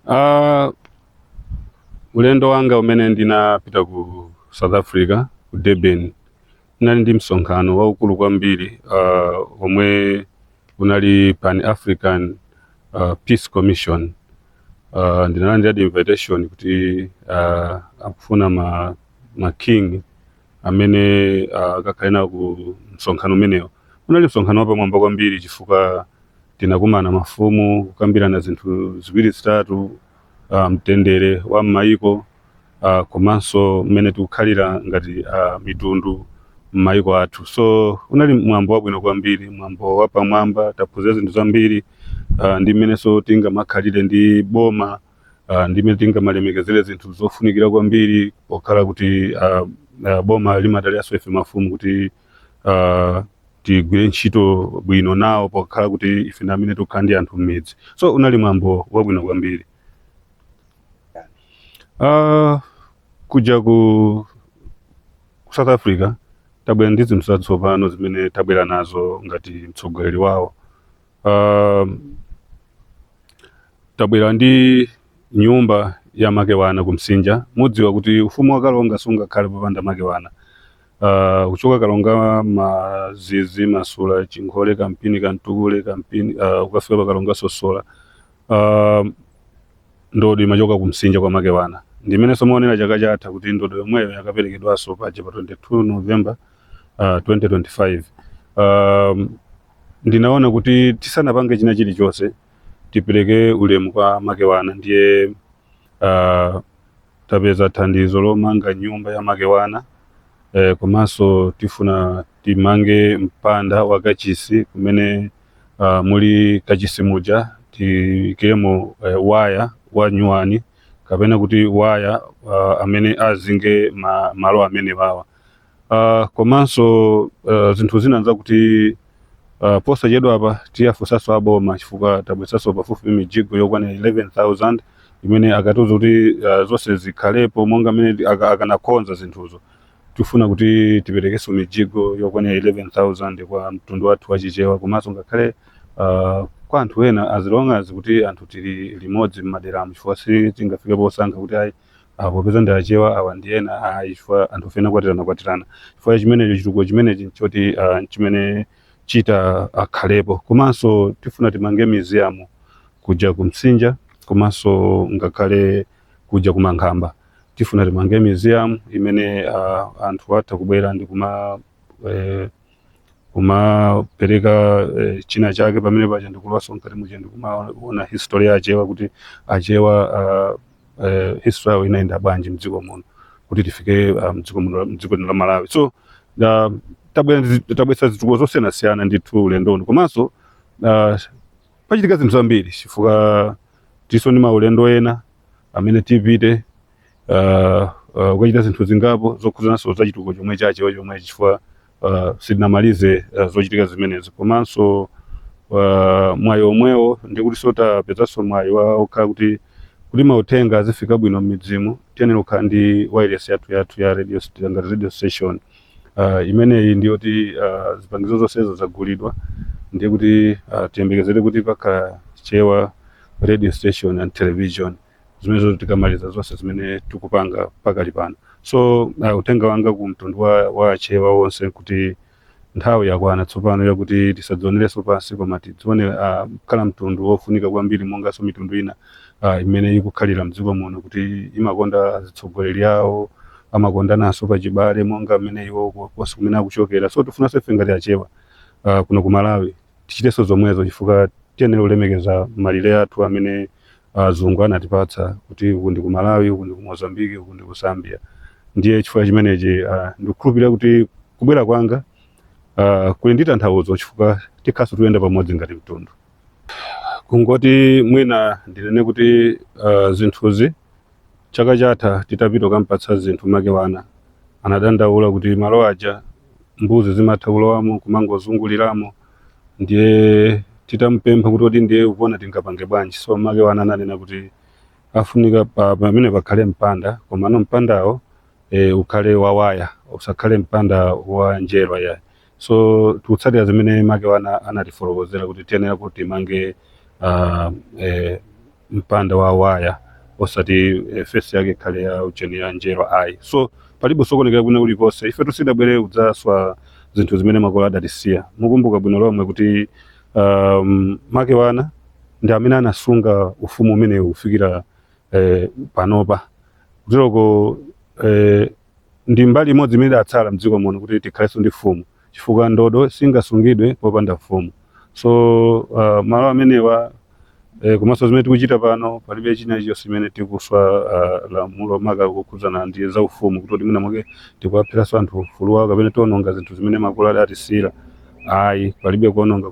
Uh, ulendo wanga umene ndinapita ku South Africa ku Durban nali ndi msonkhano waukulu kwambiri omwe unali Pan African Peace Commission. Ndinalandira invitation kuti akufuna ma king amene akakhale ku msonkhano umenewo. Unali msonkhano wapamwamba kwambiri chifukwa tinakumana mafumu kukambirana zinthu ziwiri zitatu, mtendere wa m'mayiko komanso mmene tikukhalira ngati mitundu m'mayiko athu. So unali mwambo wabwino kwambiri, mwambo wapamwamba, taphunzira zinthu zambiri ndi mmenenso tingamakhalire ndi boma, ndi mmene tingamalemekezere zinthu zofunikira kwambiri pokhala kuti boma limataliranso ife mafumu kuti tigwire ntchito bwino nawo pokhala kuti ife namene tikukhala ndi anthu m'midzi. So unali mwambo wabwino kwambiri. Kuja ku South Africa tabwera ndi zinthu zatsopano zimene tabwera nazo ngati mtsogoleri wawo. Tabwera ndi nyumba ya makewana kumsinja. Mudziwa kuti ufumu wa Kalonga sungakhale popanda makewana. Kuchoka Kalonga, Mazizi, Masula, Chinkhole, Kampini, Kantukule, Kampini, ukafika pa Kalonga Sosola, ndodo imachoka kumsinja kwa makewana. Ndimene somaonera chaka chatha kuti ndodo yomweyo yakaperekedwanso paja pa 22 November 2025. Ndinaona kuti tisanapange china chilichonse tipereke ulemu kwa makewana. Ndiye tapeza thandizo lomanga nyumba ya makewana, komanso tifuna timange mpanda wa kachisi kumene muli kachisi muja tikemo waya wa nyuwani kapena kuti waya amene azinge malo amene wawa. Komanso zinthu zina nza kuti posa chedwa apa tiyafunsanso aboma chifukwa tabweretsanso pafupi mijigo yokwana 11,000 imene akatiuza kuti zonse zikhalepo monga mmene akanakonza zinthuzo. Tifuna kuti tiperekenso mijigo yokwana 11,000 kwa mtundu wathu wachichewa, komanso ngakhale kwa anthu ena azilonga kuti anthu tili limodzi m'maderamu chifukwa sitingafike posankha kuti ayi popeza ndi achewa awa ndi ena chifukwa anthu fena kwatirana chifukwa chimenecho chitukuko chimenechi choti chimene chita akhalepo. Komanso tifuna timange museum kuja kumsinja, komanso ngakhale kuja kumankhamba tifuna timange museum imene anthu atha kubwera ndi kumapereka china chake pamene paja ndikulwaso nkati muja ndikumaona history ya achewa kuti achewa history yawo inaenda bwanji mdziko muno kuti tifike mdziko la Malawi. So tabweretsa zitukuko zosiyanasiyana ndithu ulendoni. Komanso pachitika zinthu zambiri chifukwa tiso ndi maulendo ena amene tipite ukachita zinthu zingapo zokhuzananso za chitukuko chomwe chachewa chomwe chifukwa sitinamalize zochitika zimenezo. Komanso mwayi omwewo ndikuti sotapezanso mwayi okhala kuti mauthenga azifika bwino m'midzimu, tiyenera kukhala ndi wireless yathu ya radio station. Imeneyi ndiyoti zipangizo zonsezo zagulidwa, ndiye kuti tiyembekezere kuti pakhala chewa radio station and television zimenezo tikamaliza zonse zimene tikupanga pakali pano. So uthenga wanga ku mtundu wa chewa wonse kuti nthawi yakwana tsopano yakuti tisadzionereso pansi koma tidzione kukhala mtundu wofunika kwambiri monganso mitundu ina imene ikukhalira mdziko muno kuti imakonda azitsogoleri awo, amakondananso pachibale monga mmene iwo konse kumene akuchokera. So tifunanso ife ngati achewa kuno ku Malawi tichitenso zomwezo chifukwa tiyenera kulemekeza malire athu amene azungu anatipatsa kuti uku ndi ku Malawi, uku ndi ku Mozambique, uku ndi ku Zambia. Ndiye chifukwa chimenechi ndikukhulupirira kuti kubwera kwanga kuli ndi tanthauzo chifukwa tikhaso tuyenda pamodzi ngati mtundu. Kungoti mwina ndinene kuti zinthuzi chaka chatha titapita kampatsa zinthu makewana anadandaula kuti malo aja mbuzi zimatha kulowamo kumangozunguliramo, ndiye titampempha kuti ndiye upona tingapange bwanji. So makewana ananena kuti afunika pamene pakhale mpanda, koma mpandawo ukhale wa waya usakhale mpanda wa njerwa ya. So tikutsatira zimene makewana anatifotokozera kuti tiyenera kuti mange mpanda wa waya osati fesi yake khale ya ucheni ya njero ayi. So palibe sokonekera bwino uliponse, ife tusidabwere kudzaswa zinthu zimene makolo adatisiya. Mukumbuka bwino lomwe kuti make wana ndi amene anasunga ufumu umene ufikira panopa, kutiroko ndi mbali imodzi imene atsala mdziko muno kuti tikhalenso ndi fumu, chifukwa ndodo singasungidwe popanda fumu. So malo amenewa komanso zimene tikuchita pano palibe china chilichonse imene tikuswa lamulo maka kukhudzana ndi za ufumu kuti mwina mwake tikuwaphiranso anthu ufulu wawo kapena tiononga zinthu zimene makolo adatisiyira. Ayi, palibe kuononga.